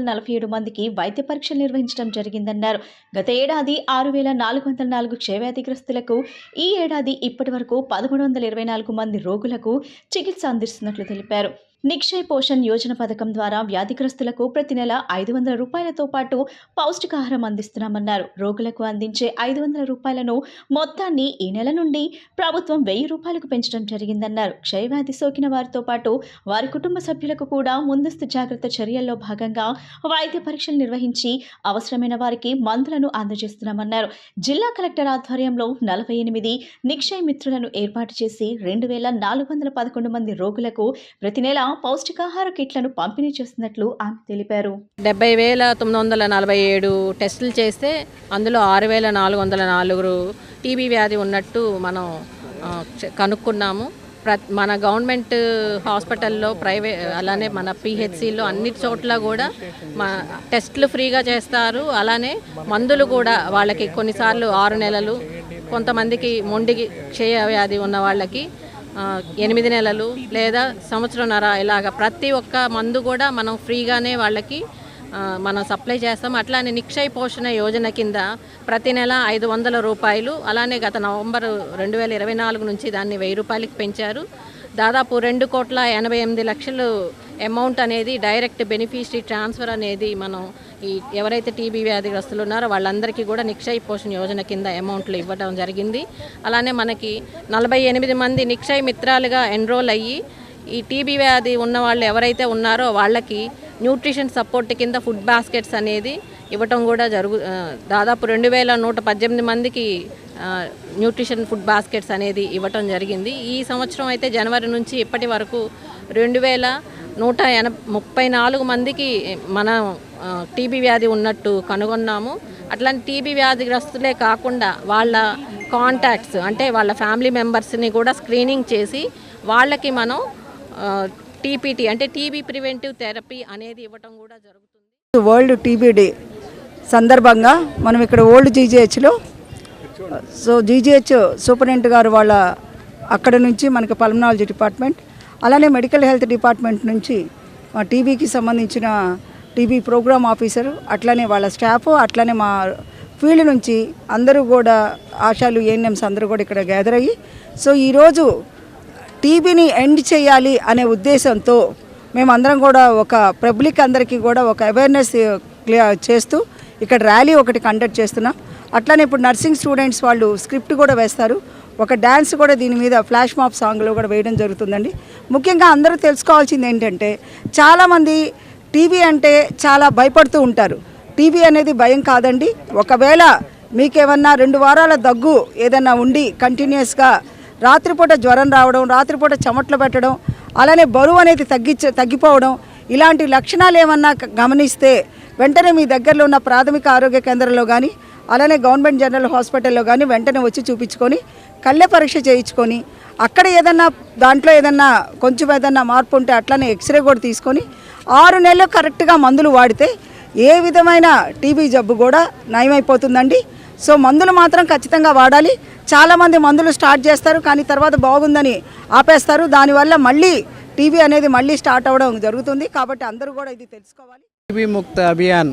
మందికి వైద్య పరీక్షలు నిర్వహించడం జరిగిందన్నారు. గత ఏడాది 6,404 క్షయవ్యాధిగ్రస్తులకు, ఈ ఏడాది ఇప్పటి వరకు 1,324 మంది రోగులకు చికిత్స అందిస్తున్నట్లు తెలిపారు. నిక్షయ్ పోషణ్ యోజన పథకం ద్వారా వ్యాధిగ్రస్తులకు ప్రతి నెల 500 రూపాయలతో పాటు పౌష్టికాహారం అందిస్తున్నామన్నారు. రోగులకు అందించే 500 రూపాయలను మొత్తాన్ని ఈ నెల నుండి ప్రభుత్వం 1000 రూపాయలకు పెంచడం జరిగిందన్నారు. క్షయవ్యాధి సోకిన వారితో పాటు వారి కుటుంబ సభ్యులకు కూడా ముందస్తు జాగ్రత్త చర్యల్లో భాగంగా వైద్య పరీక్షలు నిర్వహించి అవసరమైన వారికి మందులను అందజేస్తున్నామన్నారు. జిల్లా కలెక్టర్ ఆధ్వర్యంలో 48 నిక్షయ్ మిత్రులను ఏర్పాటు చేసి 2,411 మంది రోగులకు ప్రతి నెల పౌష్టికాహార కిట్లను పంపిణీ చేస్తున్నట్లు ఆమె తెలిపారు. 70,947 టెస్టులు చేస్తే అందులో 6,404 టీబీ వ్యాధి ఉన్నట్టు మనం కనుక్కున్నాము. మన గవర్నమెంట్ హాస్పిటల్లో, ప్రైవేట్ అలానే మన పిహెచ్సిలో అన్ని చోట్ల కూడా టెస్టులు ఫ్రీగా చేస్తారు. అలానే మందులు కూడా వాళ్ళకి కొన్నిసార్లు 6 నెలలు, కొంతమందికి మొండికి క్షయ వ్యాధి ఉన్న వాళ్ళకి 8 నెలలు లేదా సంవత్సరంన్నర ఇలాగ ప్రతి ఒక్క మందు కూడా మనం ఫ్రీగానే వాళ్ళకి మనం సప్లై చేస్తాం. అట్లానే నిక్షయ్ పోషణ యోజన కింద ప్రతి నెల 500 రూపాయలు, అలానే గత నవంబర్ 2024 నుంచి దాన్ని 1000 రూపాయలకి పెంచారు. దాదాపు 2,88,00,000 అమౌంట్ అనేది డైరెక్ట్ బెనిఫిషరీ ట్రాన్స్ఫర్ అనేది మనం ఈ ఎవరైతే టీబీ వ్యాధిగ్రస్తులు ఉన్నారో వాళ్ళందరికీ కూడా నిక్షయ్ పోషణ యోజన కింద అమౌంట్లు ఇవ్వడం జరిగింది. అలానే మనకి 48 మంది నిక్షయ్ మిత్రాలుగా ఎన్రోల్ అయ్యి ఈ టీబీ వ్యాధి ఉన్న వాళ్ళు ఎవరైతే ఉన్నారో వాళ్ళకి న్యూట్రిషన్ సపోర్ట్ కింద ఫుడ్ బాస్కెట్స్ అనేది ఇవ్వటం కూడా దాదాపు 2,118 మందికి న్యూట్రిషన్ ఫుడ్ బాస్కెట్స్ అనేది ఇవ్వటం జరిగింది. ఈ సంవత్సరం అయితే జనవరి నుంచి ఇప్పటి వరకు 2,134 మందికి మనం టీబీ వ్యాధి ఉన్నట్టు కనుగొన్నాము. అట్లాంటి టీబీ వ్యాధిగ్రస్తులే కాకుండా వాళ్ళ కాంటాక్ట్స్ అంటే వాళ్ళ ఫ్యామిలీ మెంబర్స్ని కూడా స్క్రీనింగ్ చేసి వాళ్ళకి మనం టీపీటీ అంటే టీబీ ప్రివెంటివ్ థెరపీ అనేది ఇవ్వటం కూడా జరుగుతుంది. వరల్డ్ టీబీ డే సందర్భంగా మనం ఇక్కడ ఓల్డ్ జీజీహెచ్లో జీజీహెచ్ సూపరింటెండెంట్ గారు వాళ్ళ అక్కడ నుంచి మనకి పల్మనాలజీ డిపార్ట్మెంట్, అలానే మెడికల్ హెల్త్ డిపార్ట్మెంట్ నుంచి టీబీకి సంబంధించిన టీబీ ప్రోగ్రామ్ ఆఫీసరు, అట్లానే వాళ్ళ స్టాఫ్, అట్లానే మా ఫీల్డ్ నుంచి అందరూ కూడా ఆశాలు, ఏఎన్ఎంస్ అందరూ కూడా ఇక్కడ గ్యాదర్ అయ్యి ఈరోజు టీబీని ఎండ్ చేయాలి అనే ఉద్దేశంతో మేమందరం కూడా ఒక పబ్లిక్ అందరికీ కూడా ఒక అవేర్నెస్ చేస్తూ ఇక్కడ ర్యాలీ ఒకటి కండక్ట్ చేస్తున్నాం. అట్లానే ఇప్పుడు నర్సింగ్ స్టూడెంట్స్ వాళ్ళు స్క్రిప్ట్ కూడా వేస్తారు, ఒక డ్యాన్స్ కూడా దీని మీద ఫ్లాష్ మాప్ సాంగ్లో కూడా వేయడం జరుగుతుందండి. ముఖ్యంగా అందరూ తెలుసుకోవాల్సింది ఏంటంటే చాలామంది టీబీ అంటే చాలా భయపడుతూ ఉంటారు. టీబీ అనేది భయం కాదండి. ఒకవేళ మీకేమన్నా 2 వారాల దగ్గు ఏదన్నా ఉండి కంటిన్యూస్గా రాత్రిపూట జ్వరం రావడం, రాత్రిపూట చెమట్లు పెట్టడం, అలానే బరువు అనేది తగ్గిపోవడం, ఇలాంటి లక్షణాలు ఏమన్నా గమనిస్తే వెంటనే మీ దగ్గరలో ఉన్న ప్రాథమిక ఆరోగ్య కేంద్రంలో కానీ అలానే గవర్నమెంట్ జనరల్ హాస్పిటల్లో కానీ వెంటనే వచ్చి చూపించుకొని కళ్ళ పరీక్ష చేయించుకొని అక్కడ దాంట్లో ఏదన్నా కొంచెం ఏదన్నా మార్పు ఉంటే అట్లనే ఎక్స్రే కూడా తీసుకొని 6 నెలలు కరెక్ట్గా మందులు వాడితే ఏ విధమైన టీబీ జబ్బు కూడా నయమైపోతుందండి. మందులు మాత్రం ఖచ్చితంగా వాడాలి. చాలామంది మందులు స్టార్ట్ చేస్తారు కానీ తర్వాత బాగుందని ఆపేస్తారు. దానివల్ల మళ్ళీ టీబీ అనేది మళ్ళీ స్టార్ట్ అవ్వడం జరుగుతుంది. కాబట్టి అందరూ కూడా ఇది తెలుసుకోవాలి. టీబీ ముక్త అభియాన్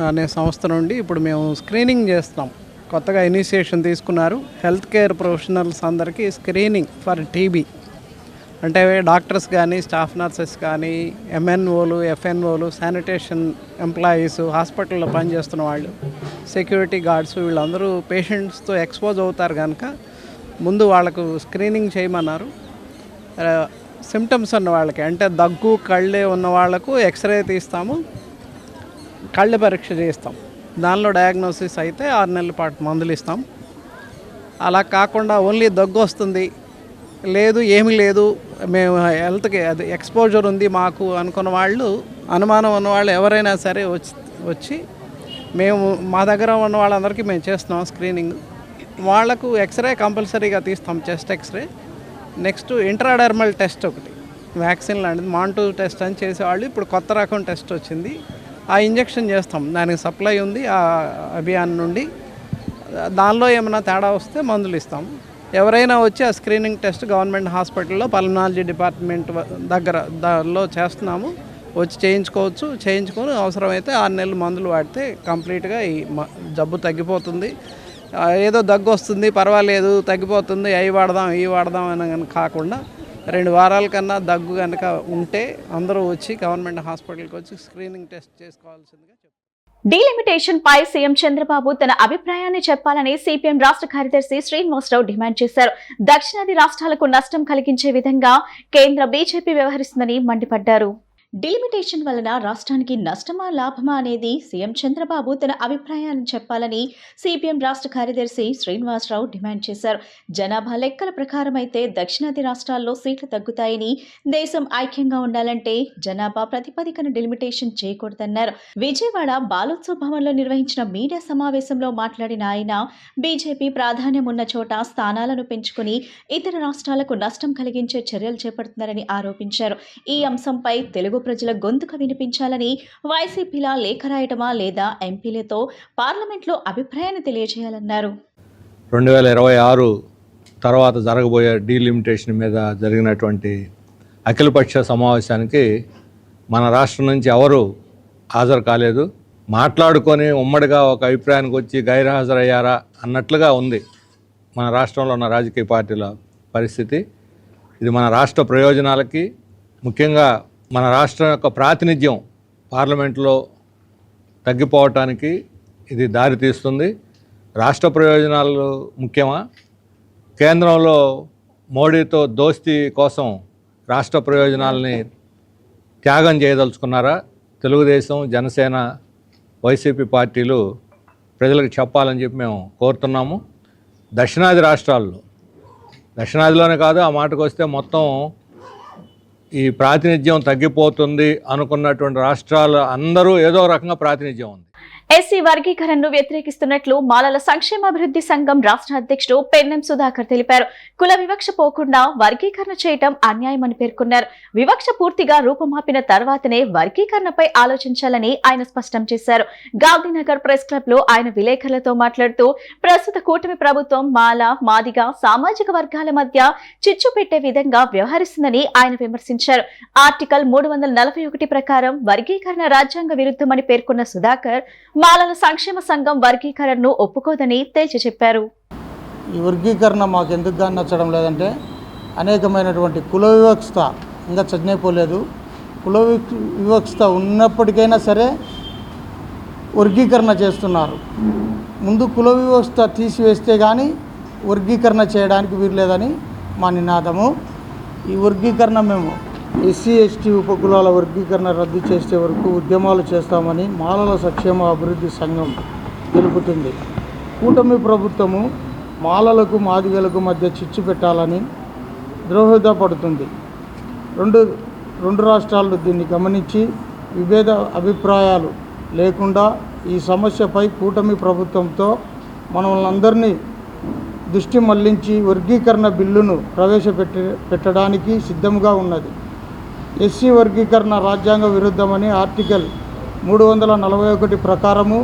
అనే సంస్థ నుండి ఇప్పుడు మేము స్క్రీనింగ్ చేస్తాం. కొత్తగా ఇనిషియేషన్ తీసుకున్నారు. హెల్త్ కేర్ ప్రొఫెషనల్స్ అందరికీ స్క్రీనింగ్ ఫర్ టీబీ. అంటే డాక్టర్స్ కానీ, స్టాఫ్ నర్సెస్ కానీ, ఎంఎన్ఓలు, ఎఫ్ఎన్ఓలు, శానిటేషన్ ఎంప్లాయీస్, హాస్పిటల్లో పనిచేస్తున్న వాళ్ళు, సెక్యూరిటీ గార్డ్స్, వీళ్ళందరూ పేషెంట్స్తో ఎక్స్పోజ్ అవుతారు కనుక ముందు వాళ్ళకు స్క్రీనింగ్ చేయమన్నారు. సిమ్టమ్స్ ఉన్న వాళ్ళకి, అంటే దగ్గు, కళ్ళే ఉన్న వాళ్ళకు ఎక్స్రే తీస్తాము, కళ్ళ పరీక్ష చేస్తాం. దానిలో డయాగ్నోసిస్ అయితే 6 నెలల పాటు మందులు ఇస్తాం. అలా కాకుండా ఓన్లీ దగ్గు వస్తుంది, లేదు ఏమీ లేదు, మేము హెల్త్కి అది ఎక్స్పోజర్ ఉంది మాకు అనుకున్న వాళ్ళు, అనుమానం ఉన్నవాళ్ళు ఎవరైనా సరే వచ్చి మేము మా దగ్గర ఉన్న వాళ్ళందరికీ మేము చేస్తున్నాం స్క్రీనింగ్. వాళ్లకు ఎక్స్రే కంపల్సరీగా తీస్తాం, chest x ray. Next intradermal test ఒకటి, వ్యాక్సిన్ లాంటిది, మాంటూ టెస్ట్ అని చేసేవాళ్ళు. ఇప్పుడు కొత్త రకం టెస్ట్ వచ్చింది, ఆ ఇంజెక్షన్ చేస్తాం. దానికి సప్లై ఉంది ఆ అభియాన్ నుండి. దానిలో ఏమైనా తేడా వస్తే మందులు ఇస్తాం. ఎవరైనా వచ్చి ఆ స్క్రీనింగ్ టెస్ట్ గవర్నమెంట్ హాస్పిటల్లో పల్మనాలజీ డిపార్ట్మెంట్ దగ్గర దానిలో చేస్తున్నాము, వచ్చి చేయించుకొని అవసరమైతే 6 నెలలు మందులు వాడితే కంప్లీట్గా ఈ జబ్బు తగ్గిపోతుంది. ఏదో దగ్గు వస్తుంది, పర్వాలేదు, తగ్గిపోతుంది, అవి వాడదాం అని కాకుండా 2 వారాల కన్నా దగ్గు కనుక ఉంటే అందరూ వచ్చి గవర్నమెంట్ హాస్పిటల్కి వచ్చి స్క్రీనింగ్ టెస్ట్ చేసుకోవాల్సిందిగా చెప్పారు. డీలిమిటేషన్ పై సీఎం చంద్రబాబు తన అభిప్రాయాన్ని చెప్పాలని సిపిఎం రాష్ట్ర కార్యదర్శి శ్రీనివాసరావు డిమాండ్ చేశారు. దక్షిణాది రాష్ట్రాలకు నష్టం కలిగించే విధంగా కేంద్ర బీజేపీ వ్యవహరిస్తుందని మండిపడ్డారు. డిలిమిటేషన్ వలన రాష్ట్రానికి నష్టమా లాభమా అనేది సీఎం చంద్రబాబు తన అభిప్రాయాన్ని చెప్పాలని సిపిఎం రాష్ట్ర కార్యదర్శి శ్రీనివాసరావు డిమాండ్ చేశారు. జనాభా లెక్కల ప్రకారం అయితే దక్షిణాది రాష్ట్రాల్లో సీట్లు తగ్గుతాయని, దేశం ఐక్యంగా ఉండాలంటే జనాభా ప్రతిపదికన డిలిమిటేషన్ చేయకూడదన్నారు. విజయవాడ బాలోత్సవ భవన్లో నిర్వహించిన మీడియా సమావేశంలో మాట్లాడిన ఆయన, బీజేపీ ప్రాధాన్యం ఉన్న చోట స్థానాలను పెంచుకుని ఇతర రాష్ట్రాలకు నష్టం కలిగించే చర్యలు చేపడుతున్నారని ఆరోపించారు. ఈ అంశంపై తెలుగు ప్రజల గొంతుక వినిపించాలని వైసీపీలా లేఖ రాయటమా లేదా ఎంపీలతో పార్లమెంట్లో అభిప్రాయాన్ని తెలియజేయాలన్నారు. 2026 తర్వాత జరగబోయే డీలిమిటేషన్ మీద జరిగినటువంటి అఖిలపక్ష సమావేశానికి మన రాష్ట్రం నుంచి ఎవరు హాజరు కాలేదు. మాట్లాడుకొని ఉమ్మడిగా ఒక అభిప్రాయానికి వచ్చి గైర్హాజరయ్యారా అన్నట్లుగా ఉంది మన రాష్ట్రంలో ఉన్న రాజకీయ పార్టీల పరిస్థితి. ఇది మన రాష్ట్ర ప్రయోజనాలకి, ముఖ్యంగా మన రాష్ట్రం యొక్క ప్రాతినిధ్యం పార్లమెంట్లో తగ్గిపోవటానికి ఇది దారి తీస్తుంది. రాష్ట్ర ప్రయోజనాలు ముఖ్యమా, కేంద్రంలో మోడీతో దోస్తీ కోసం రాష్ట్ర ప్రయోజనాలని త్యాగం చేయదలుచుకున్నారా? తెలుగుదేశం, జనసేన, వైసీపీ పార్టీలు ప్రజలకు చెప్పాలని చెప్పి మేము కోరుతున్నాము. దక్షిణాది రాష్ట్రాల్లో, దక్షిణాదిలోనే కాదు, ఆ మాటకు వస్తే మొత్తం ఈ ప్రాతినిధ్యం తగ్గిపోతుంది అనుకున్నటువంటి రాష్ట్రాలు అందరూ ఏదో రకంగా ప్రాతినిధ్యం ఉంది. ఎస్సీ వర్గీకరణను వ్యతిరేకిస్తున్నట్లు మాలల సంక్షేమాభివృద్ధి సంఘం రాష్ట్ర అధ్యక్షుడు పెన్నెం సుధాకర్ తెలిపారు. కుల వివక్ష పోకుండా వర్గీకరణ చేయటం అన్యాయమని పేర్కొన్నారు. వివక్ష పూర్తిగా రూపుమాపిన తర్వాతనే వర్గీకరణపై ఆలోచించాలని ఆయన స్పష్టం చేశారు. గాంధీనగర్ ప్రెస్ క్లబ్ లో ఆయన విలేకరులతో మాట్లాడుతూ, ప్రస్తుత కూటమి ప్రభుత్వం మాల, మాదిగ సామాజిక వర్గాల మధ్య చిచ్చు పెట్టే విధంగా వ్యవహరిస్తుందని ఆయన విమర్శించారు. ఆర్టికల్ 341 ప్రకారం వర్గీకరణ రాజ్యాంగ విరుద్ధమని పేర్కొన్న సుధాకర్, మాలల సంక్షేమ సంఘం వర్గీకరణను ఒప్పుకోదని తేల్చి చెప్పారు. ఈ వర్గీకరణ మాకు ఎందుకు నచ్చడం లేదంటే, అనేకమైనటువంటి కుల వివక్షత ఇంకా చచ్చిపోలేదు. కుల వివక్షత ఉన్నప్పటికైనా సరే వర్గీకరణ చేస్తున్నారు. ముందు కుల వివక్షత తీసివేస్తే కానీ వర్గీకరణ చేయడానికి వీల్లేదని మా నినాదము. ఈ వర్గీకరణ మేము ఎస్సీ ఎస్టీ ఉపకులాల వర్గీకరణ రద్దు చేసే వరకు ఉద్యమాలు చేస్తామని మాలల సంక్షేమ అభివృద్ధి సంఘం తెలుపుతుంది. కూటమి ప్రభుత్వము మాలలకు మాదిగలకు మధ్య చిచ్చు పెట్టాలని ద్రోహదపడుతుంది. రెండు రాష్ట్రాలు దీన్ని గమనించి విభేద అభిప్రాయాలు లేకుండా ఈ సమస్యపై కూటమి ప్రభుత్వంతో మనల్ని దృష్టి మళ్లించి వర్గీకరణ బిల్లును ప్రవేశపెట్టడానికి సిద్ధంగా ఉన్నది. ఎస్సీ వర్గీకరణ రాజ్యాంగ విరుద్ధమని ఆర్టికల్ 341 ప్రకారము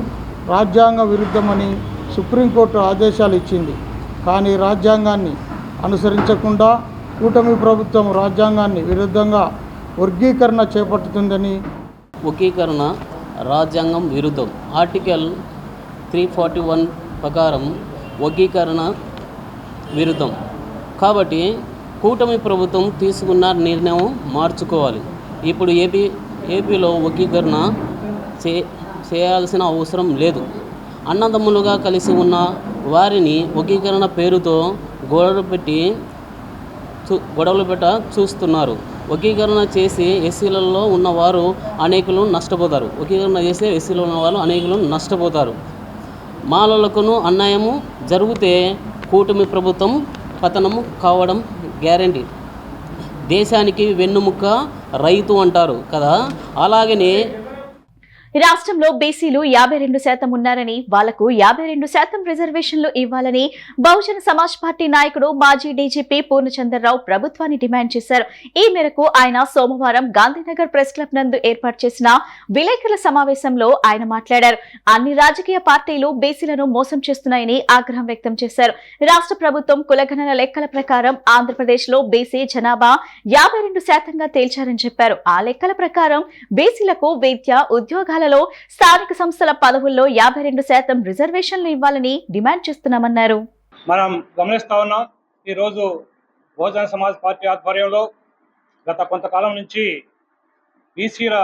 రాజ్యాంగ విరుద్ధమని సుప్రీంకోర్టు ఆదేశాలు ఇచ్చింది. కానీ రాజ్యాంగాన్ని అనుసరించకుండా కూటమి ప్రభుత్వం రాజ్యాంగాన్ని విరుద్ధంగా వర్గీకరణ చేపట్టుతుందని. వర్గీకరణ రాజ్యాంగం విరుద్ధం. ఆర్టికల్ 341 ప్రకారం వర్గీకరణ విరుద్ధం. కాబట్టి కూటమి ప్రభుత్వం తీసుకున్న నిర్ణయం మార్చుకోవాలి. ఇప్పుడు ఏపీలో వర్గీకరణ చేయాల్సిన అవసరం లేదు. అన్నదమ్ములుగా కలిసి ఉన్న వారిని వర్గీకరణ పేరుతో గొడవలు పెట్ట చూస్తున్నారు. వర్గీకరణ చేసి ఎస్సీలలో ఉన్నవారు అనేకులు నష్టపోతారు. వర్గీకరణ చేసి ఎస్సీలో ఉన్న వాళ్ళు అనేకులు నష్టపోతారు. మాలలకును అన్యాయము జరిగితే కూటమి ప్రభుత్వం పతనము కావడం గ్యారంటీ. దేశానికి వెన్నుముక్క రైతు అంటారు కదా, అలాగనే రాష్ట్రంలో బీసీలు 52% ఉన్నారని వాళ్లకు 52% రిజర్వేషన్లు ఇవ్వాలని బహుజన సమాజ్ పార్టీ నాయకుడు మాజీ డీజీపీ పూర్ణచంద్రరావు ప్రభుత్వాన్ని డిమాండ్ చేశారు. ఈ మేరకు ఆయన సోమవారం గాంధీనగర్ ప్రెస్ క్లబ్ నందు ఏర్పాటు చేసిన విలేకరుల సమావేశంలో ఆయన మాట్లాడారు. అన్ని రాజకీయ పార్టీలు బీసీలను మోసం చేస్తున్నాయని ఆగ్రహం వ్యక్తం చేశారు. రాష్ట్ర ప్రభుత్వం కులగణన లెక్కల ప్రకారం ఆంధ్రప్రదేశ్ లో బీసీ జనాభా 52%గా తేల్చారని చెప్పారు. ఆ లెక్కల ప్రకారం బీసీలకు విద్య, ఉద్యోగాల స్థానిక సంస్థల పదవుల్లో 52% రిజర్వేషన్లు ఇవ్వాలని డిమాండ్ చేస్తున్నామన్నారు. మనం గమనిస్తా ఉన్నాం, ఈరోజు బహుజన సమాజ్ పార్టీ ఆధ్వర్యంలో గత కొంతకాలం నుంచి బీసీల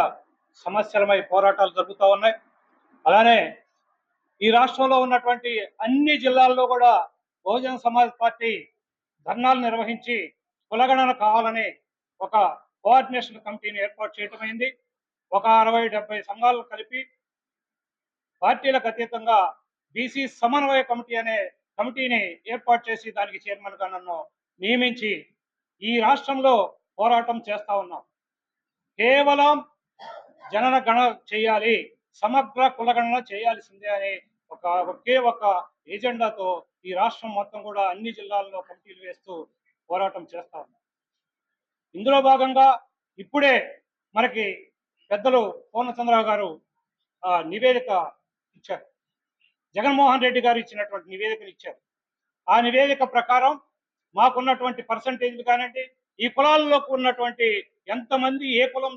సమస్యలపై పోరాటాలు జరుగుతూ ఉన్నాయి. అలానే ఈ రాష్ట్రంలో ఉన్నటువంటి అన్ని జిల్లాల్లో కూడా బహుజన సమాజ్ పార్టీ ధర్నాలు నిర్వహించి కులగణన కావాలని ఒక కోఆర్డినేషన్ కమిటీని ఏర్పాటు చేయటమైంది. ఒక 60-70 సంఘాలు కలిపి పార్టీలకు అతీతంగా బీసీ సమన్వయ కమిటీ అనే కమిటీని ఏర్పాటు చేసి దానికి చైర్మన్గా నన్ను నియమించి ఈ రాష్ట్రంలో పోరాటం చేస్తా ఉన్నాం. కేవలం జనగణన చేయాలి, సమగ్ర కులగణన చేయాల్సిందే అనే ఒకే ఒక ఎజెండాతో ఈ రాష్ట్రం మొత్తం కూడా అన్ని జిల్లాల్లో కమిటీలు వేస్తూ పోరాటం చేస్తా ఉన్నాం. ఇందులో భాగంగా ఇప్పుడే మనకి పెద్దలు పూర్ణచంద్రరావు గారు నివేదిక ఇచ్చారు. జగన్మోహన్ రెడ్డి గారు ఇచ్చినటువంటి నివేదికలు ఇచ్చారు. ఆ నివేదిక ప్రకారం మాకున్నటువంటి పర్సంటేజ్లు కానివ్వండి, ఈ కులాల్లో ఉన్నటువంటి ఎంతమంది ఏ కులం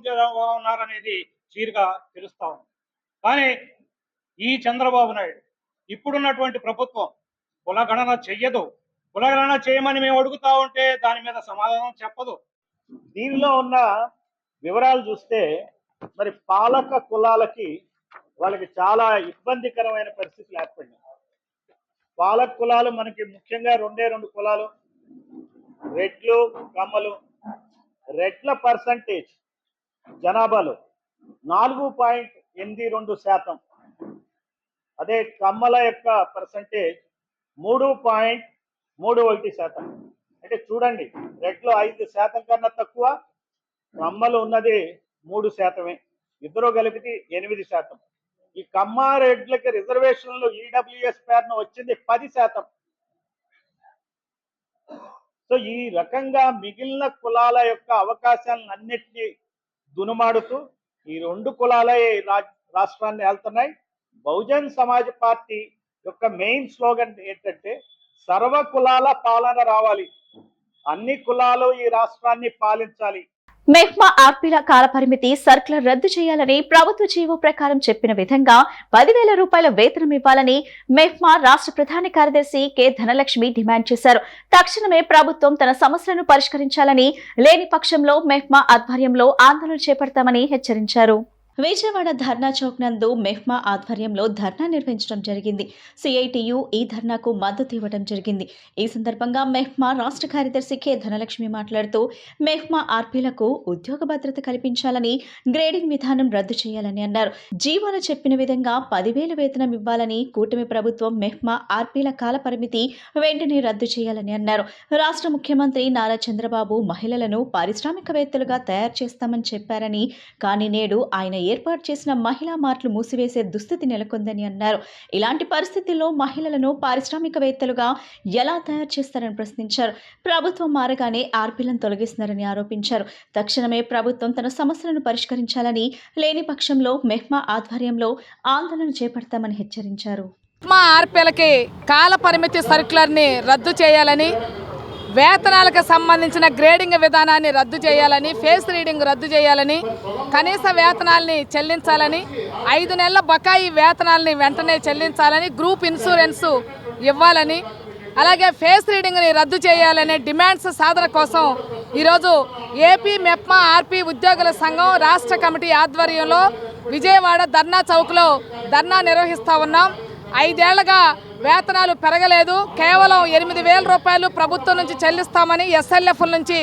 ఉన్నారనేది క్లియర్గా తెలుస్తా ఉంది. కానీ ఈ చంద్రబాబు నాయుడు ఇప్పుడున్నటువంటి ప్రభుత్వం కులగణన చెయ్యదు. కులగణన చేయమని మేము అడుగుతా ఉంటే దాని మీద సమాధానం చెప్పదు. దీనిలో ఉన్న వివరాలు చూస్తే మరి పాలక కులాలకి వాళ్ళకి చాలా ఇబ్బందికరమైన పరిస్థితులు ఏర్పడినాయి. పాలక కులాలు మనకి ముఖ్యంగా రెండు కులాలు, రెడ్లు, కమ్మలు. రెడ్ల పర్సంటేజ్ జనాభాలో 4.82%. అదే కమ్మల యొక్క పర్సంటేజ్ 3.31%. అంటే చూడండి, రెడ్లు 5% కన్నా తక్కువ, కమ్మలు ఉన్నది 3%. ఇద్దరు కలిపితే 8%. ఈ కమ్మారెడ్లకి రిజర్వేషన్లు ఈడబ్ల్యూఎస్ పేరున వచ్చింది 10%. సో ఈ రకంగా మిగిలిన కులాల యొక్క అవకాశాలను అన్నిటినీ దునుమాడుతూ ఈ రెండు కులాలే రాష్ట్రాన్ని వెళ్తున్నాయి. బహుజన్ సమాజ్ పార్టీ యొక్క మెయిన్ స్లోగన్ ఏంటంటే సర్వ కులాల పాలన రావాలి, అన్ని కులాలు ఈ రాష్ట్రాన్ని పాలించాలి. మెహ్మా ఆర్పీల కాలపరిమితి సర్కులర్ రద్దు చేయాలని ప్రభుత్వ జీవో ప్రకారం చెప్పిన విధంగా 10,000 రూపాయల వేతనం ఇవ్వాలని మెహ్మా రాష్ట్ర ప్రధాన కార్యదర్శి కె ధనలక్ష్మి డిమాండ్ చేశారు. తక్షణమే ప్రభుత్వం తన సమస్యలను పరిష్కరించాలని, లేని పక్షంలో మెహ్మా ఆధ్వర్యంలో ఆందోళన చేపడతామని హెచ్చరించారు. విజయవాడ ధర్నా చౌక్ నందు మెహ్మా ఆధ్వర్యంలో ధర్నా నిర్వహించడం జరిగింది. సిఐటియు ఈ ధర్నాకు మద్దతు ఇవ్వడం జరిగింది. ఈ సందర్భంగా మెహ్మా రాష్ట్ర కార్యదర్శి కె ధనలక్ష్మి మాట్లాడుతూ మెహ్మా ఆర్పీలకు ఉద్యోగ భద్రత కల్పించాలని, గ్రేడింగ్ విధానం రద్దు చేయాలని అన్నారు. జీవోలో చెప్పిన విధంగా 10,000 వేతనం ఇవ్వాలని, కూటమి ప్రభుత్వం మెహ్మా ఆర్పీల కాల పరిమితి వెంటనే రద్దు చేయాలని అన్నారు. రాష్ట్ర ముఖ్యమంత్రి నారా చంద్రబాబు మహిళలను పారిశ్రామికవేత్తలుగా తయారు చేస్తామని చెప్పారని, కానీ నేడు ఆయన ఏర్పాటు చేసిన మహిళా మార్ట్లు మూసివేసే దుస్థితి నెలకొందని అన్నారు. ఇలాంటి పరిస్థితుల్లో మహిళలను పారిశ్రామికవేత్తలుగా ఎలా తయారు చేస్తారని ప్రశ్నించారు. ప్రభుత్వం మారగానే ఆర్పీలను తొలగిస్తున్నారని ఆరోపించారు. తక్షణమే ప్రభుత్వం తన సమస్యలను పరిష్కరించాలని, లేని పక్షంలో మెహ్మా ఆధ్వర్యంలో ఆందోళన చేపడతామని హెచ్చరించారు. మెహ్మా ఆర్పీలకి కాల పరిమితి సర్కులర్ని రద్దు చేయాలని, వేతనాలకు సంబంధించిన గ్రేడింగ్ విధానాన్ని రద్దు చేయాలని, ఫేస్ రీడింగ్ రద్దు చేయాలని, కనీస వేతనాల్ని చెల్లించాలని, 5 నెలల బకాయి వేతనాల్ని వెంటనే చెల్లించాలని, గ్రూప్ ఇన్సూరెన్స్ ఇవ్వాలని, అలాగే ఫేస్ రీడింగ్ని రద్దు చేయాలనే డిమాండ్స్ సాధన కోసం ఈరోజు ఏపీ మెప్మా ఆర్పీ ఉద్యోగుల సంఘం రాష్ట్ర కమిటీ ఆధ్వర్యంలో విజయవాడ ధర్నా చౌక్లో ధర్నా నిర్వహిస్తూ ఉన్నాం. 5 ఏళ్లుగా వేతనాలు పెరగలేదు. కేవలం 8,000 రూపాయలు ప్రభుత్వం నుంచి చెల్లిస్తామని, ఎస్ఎల్ఎఫ్ల నుంచి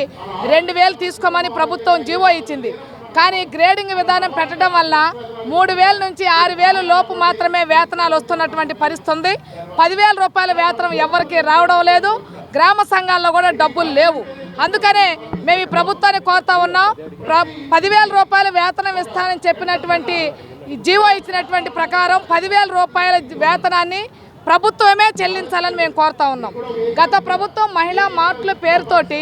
2,000 తీసుకోమని ప్రభుత్వం జీవో ఇచ్చింది. కానీ గ్రేడింగ్ విధానం పెట్టడం వల్ల 3,000 నుంచి 6,000 లోపు మాత్రమే వేతనాలు వస్తున్నటువంటి పరిస్థితి ఉంది. 10,000 రూపాయల వేతనం ఎవరికి రావడం లేదు. గ్రామ సంఘాల్లో కూడా డబ్బులు లేవు. అందుకనే మేము ఈ ప్రభుత్వాన్ని కోరుతా ఉన్నాం. 10,000 రూపాయల వేతనం ఇస్తానని చెప్పినటువంటి జీవో ఇచ్చినటువంటి ప్రకారం 10,000 రూపాయల వేతనాన్ని ప్రభుత్వమే చెల్లించాలని మేము కోరుతా ఉన్నాం. గత ప్రభుత్వం మహిళా మార్ట్ల పేరుతోటి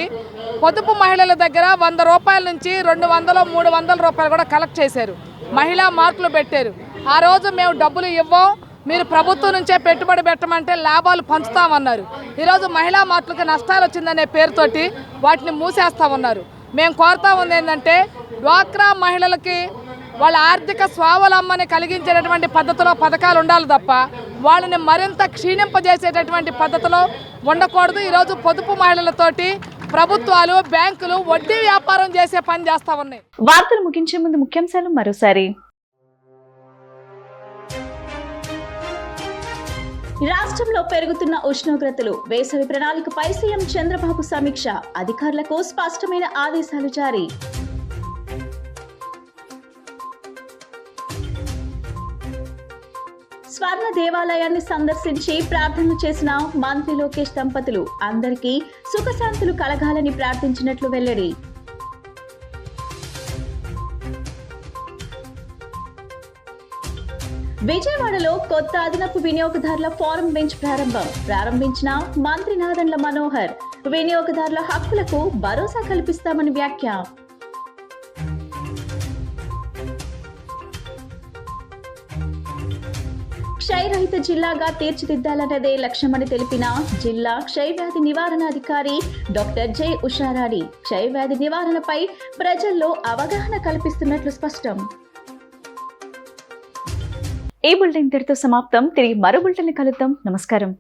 పొదుపు మహిళల దగ్గర 100 రూపాయల నుంచి 200, 300 రూపాయలు కూడా కలెక్ట్ చేశారు. మహిళా మార్కులు పెట్టారు. ఆ రోజు మేము డబ్బులు ఇవ్వం, మీరు ప్రభుత్వం నుంచే పెట్టుబడి పెట్టమంటే లాభాలు పంచుతామన్నారు. ఈరోజు మహిళా మార్కులకు నష్టాలు వచ్చిందనే పేరుతోటి వాటిని మూసేస్తా ఉన్నారు. మేము కోరుతా ఉంది ఏంటంటే డ్వాక్రా మహిళలకి వాళ్ళ ఆర్థిక స్వావలంబన కలిగించేటటువంటి పద్ధతిలో పథకాలు ఉండాలి తప్ప వాళ్ళని మరింత క్షీణింపజేసేటటువంటి పద్ధతిలో ఉండకూడదు. ఈరోజు పొదుపు మహిళలతోటి ప్రభుత్వాలు, బ్యాంకులు వడ్డీ వ్యాపారం చేసే పని చేస్తా ఉన్నాయి. వార్తలు ముగించే ముందు ముఖ్యాంశాలు మరోసారి. రాష్ట్రంలో పెరుగుతున్న ఉష్ణోగ్రతలు, వేసవి ప్రణాళికపై సీఎం చంద్రబాబు సమీక్ష, అధికారులకు స్పష్టమైన ఆదేశాలు జారీ. స్వర్ణ దేవాలయాన్ని సందర్శించి ప్రార్థనలు చేసిన మంత్రి లోకేష్ దంపతులు అందరికీ సుఖశాంతులు కలగాలని ప్రార్థించినట్లు వెల్లడి. విజయవాడలో కొత్త అదనపు వినియోగదారుల ఫోరం బెంచ్ ప్రారంభించిన మంత్రి నాదెండ్ల మనోహర్. వినియోగదారుల హక్కులకు భరోసా కల్పిస్తామని వ్యాఖ్య. క్షయరహిత జిల్లాగా తీర్చిదిద్దాలన్నదే లక్ష్యమని తెలిపిన జిల్లా క్షయవ్యాధి నివారణాధికారి డాక్టర్ జె ఉషారాణి. క్షయవ్యాధి నివారణపై ప్రజల్లో అవగాహన కల్పిస్తున్నట్లు స్పష్టం. ఈ బులెటిన్ ఇంతటితో సమాప్తం. తిరిగి మరో బులెటిన్ కలుద్దాం. నమస్కారం.